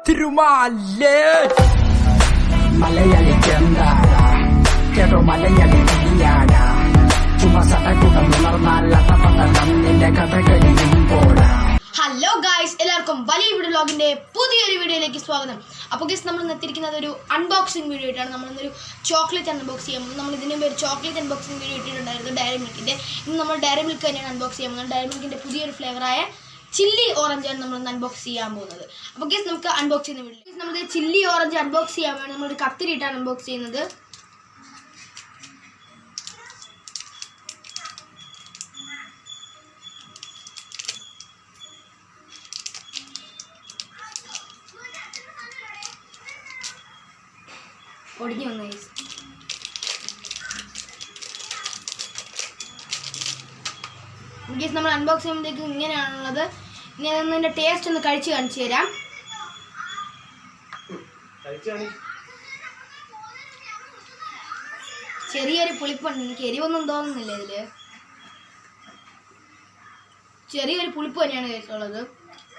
തിരുമാലേ മലയാളി ചെന്താര കേട്ടോ മലയാളി നീയാന ചുമസടകുടം ഉണർന്നാൽ അതപതനം നിന്റെ കഥ കഴിയുമ്പോഴാ. ഹലോ ഗായ്സ്, എല്ലാവർക്കും വലിയ വീഡിയോ വ്ലോഗിൻ്റെ പുതിയൊരു വീഡിയോയിലേക്ക് സ്വാഗതം. അപ്പോൾ ഗൈസ്, നമ്മൾ എത്തിയിരിക്കുന്നത് ഒരു അൺബോക്സിങ് വീഡിയോ ആയിട്ടാണ്. നമ്മളിന്നൊരു ചോക്ലേറ്റ് അൺബോക്സ് ചെയ്യാൻ പോകുന്നത്. നമ്മൾ ഇതിന് ഒരു ചോക്ലേറ്റ് അൺബോക്സിങ് വീഡിയോ ഇട്ടിട്ടുണ്ടായിരുന്നു ഡയറി മിൽക്കിൻ്റെ. ഇന്ന് നമ്മൾ ഡയറി മിൽക്ക് തന്നെയാണ് അൺബോക്സ് ചെയ്യാൻ പോകുന്നത്. ഡയറി മിൽക്കിൻ്റെ പുതിയൊരു ഫ്ലേവറായ ചില്ലി ഓറഞ്ചാണ് നമ്മളിന്ന് അൺബോക്സ് ചെയ്യാൻ പോകുന്നത്. അപ്പോൾ ഗൈസ്, നമുക്ക് അൺബോക്സ് ചെയ്യുന്ന വീഡിയോ നമ്മൾ ചില്ലി ഓറഞ്ച് അൺബോക്സ് ചെയ്യാൻ വേണ്ടി നമ്മളൊരു കത്തിരിട്ടാണ് അൺബോക്സ് ചെയ്യുന്നത്. ഒടിഞ്ഞു വന്ന ഗൈസ്, നമ്മൾ അൺബോക്സ് ചെയ്യുമ്പോഴത്തേക്ക് ഇങ്ങനെയാണുള്ളത്. ഇനി അതിൻ്റെ ടേസ്റ്റ് ഒന്ന് കഴിച്ച് കാണിച്ചു തരാം. ചെറിയൊരു പുളിപ്പുണ്ട്. എനിക്ക് എരിവൊന്നും തോന്നുന്നില്ല ഇതില്. ചെറിയൊരു പുളിപ്പ് തന്നെയാണ് കഴിച്ചുള്ളത്.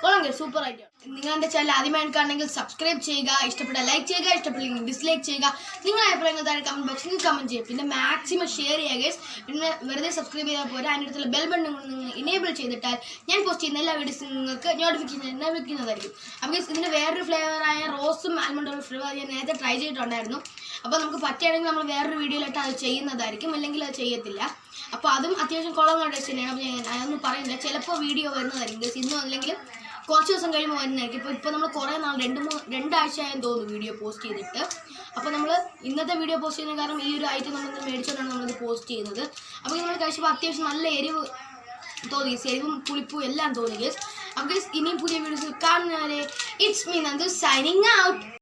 കൊള്ളാം, സൂപ്പർ ആയിട്ട്. നിങ്ങൾ എൻ്റെ ചാനൽ ആദ്യമായി കാണണമെങ്കിൽ സബ്സ്ക്രൈബ് ചെയ്യുക, ഇഷ്ടപ്പെട്ട ലൈക്ക് ചെയ്യുക, ഇഷ്ടപ്പെട്ടില്ലെങ്കിൽ ഡിസ്ലൈക്ക് ചെയ്യുക. നിങ്ങൾ അഭിപ്രായങ്ങൾ താഴെ കമന്റ് ബോക്സിൽ കമന്റ് ചെയ്യുക. പിന്നെ മാക്സിമം ഷെയർ ചെയ്യുക ഗൈസ്. പിന്നെ വെറുതെ സബ്സ്ക്രൈബ് ചെയ്താൽ പോരാ, അതിൻ്റെ അടുത്തുള്ള ബെൽ ബട്ടൺ കൊണ്ട് നിങ്ങൾ ഇനേബിൾ ചെയ്തിട്ടാൽ ഞാൻ പോസ്റ്റ് ചെയ്യുന്ന എല്ലാ വീഡിയോസും നിങ്ങൾക്ക് നോട്ടിഫിക്കേഷൻ ലഭിക്കുന്നതായിരിക്കും. അപ്പോൾ ഗൈസ്, ഇതിൻ്റെ വേറൊരു ഫ്ലേവറായ റോസും ആൽമണ്ടുള്ള ഫ്ലേവർ ഞാൻ നേരത്തെ ട്രൈ ചെയ്തിട്ടുണ്ടായിരുന്നു. അപ്പോൾ നമുക്ക് പറ്റുകയാണെങ്കിൽ നമ്മൾ വേറൊരു വീഡിയോയിലിട്ട് അത് ചെയ്യുന്നതായിരിക്കും, അല്ലെങ്കിൽ അത് ചെയ്യത്തില്ല. അപ്പോൾ അതും അത്യാവശ്യം കൊള്ളാൻ ടേസ്റ്റ് തന്നെയാണ്. അപ്പോൾ ഞാൻ അതൊന്നും പറയുന്നില്ല, ചിലപ്പോൾ വീഡിയോ വരുന്നതായിരിക്കും ഗൈസ്. ഇന്നും അല്ലെങ്കിൽ കുറച്ച് ദിവസം കഴിയുമ്പോൾ വരുന്നതായിരിക്കും. ഇപ്പോൾ നമ്മൾ കുറേ നാൾ രണ്ടാഴ്ചയായെന്ന് തോന്നുന്നു വീഡിയോ പോസ്റ്റ് ചെയ്തിട്ട്. അപ്പോൾ നമ്മൾ ഇന്നത്തെ വീഡിയോ പോസ്റ്റ് ചെയ്യുന്ന കാരണം ഈ ഒരു ഐറ്റം നമ്മൾ മേടിച്ചുകൊണ്ടാണ് നമ്മളിത് പോസ്റ്റ് ചെയ്യുന്നത്. അപ്പോൾ നമ്മൾ കഴിച്ചപ്പോൾ അത്യാവശ്യം നല്ല എരിവ് തോന്നി, എരിവും പുളിപ്പും എല്ലാം തോന്നി ഗൈസ്. അപ്പോൾ ഗൈസ്, ഇനിയും പുതിയ വീഡിയോസ് കാണുന്നവരെ it's me Nandu signing out.